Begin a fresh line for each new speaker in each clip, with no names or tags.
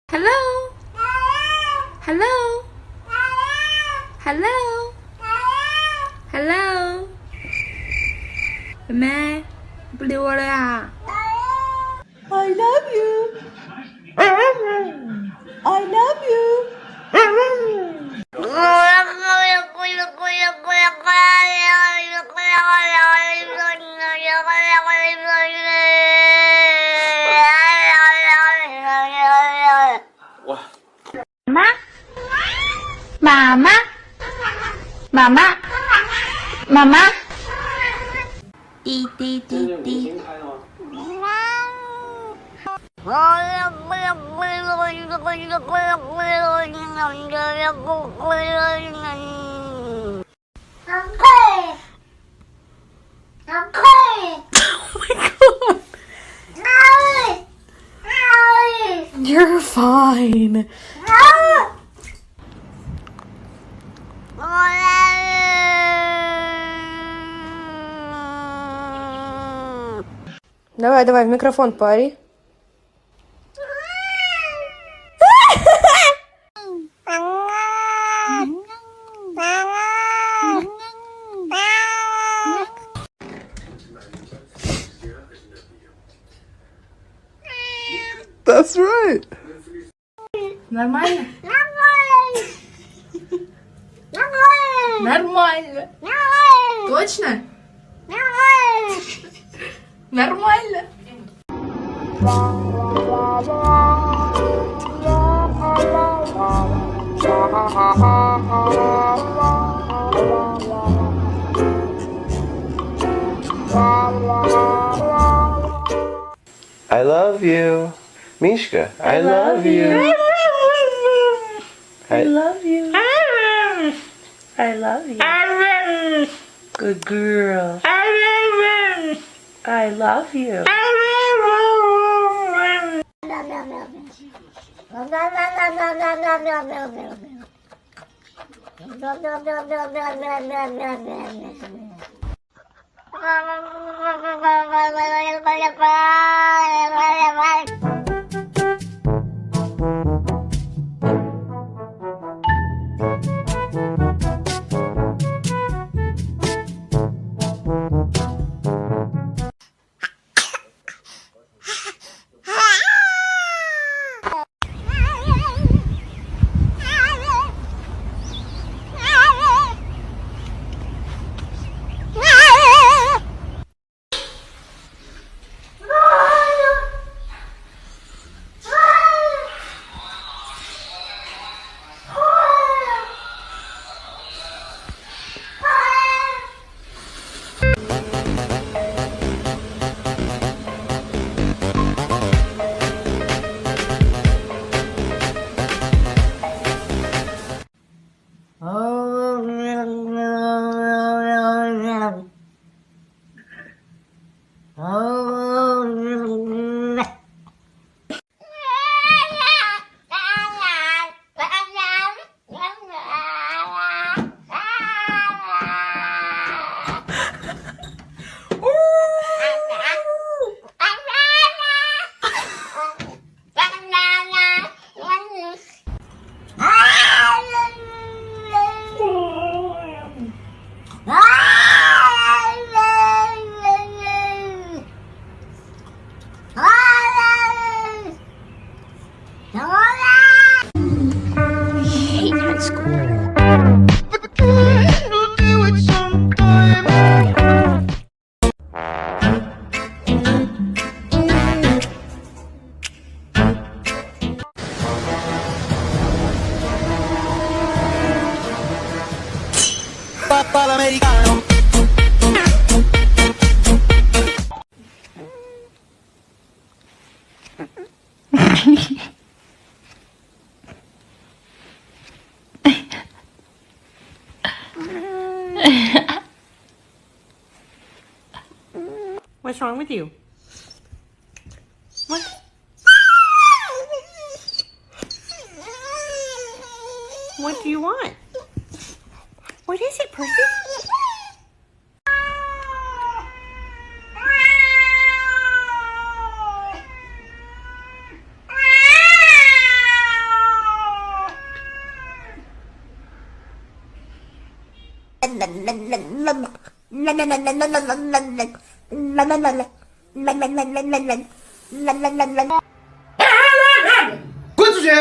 Hello? Hello? Hello? Hello? 妹妹，不理我了呀
I love you. I love you.
Mama? Mama? Mama? 滴滴滴滴。You're fine. Давай, давай, в микрофон пари. That's right. Нормально? Нормально. Точно? Нормально.
I love you. Mishka, I love you.
I love you. I love you. Good girl. I love you. What's wrong with you? What? What do you want? What is it, Percy?
滚出去！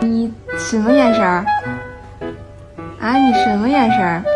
你什么眼神儿？啊，你什么眼神儿？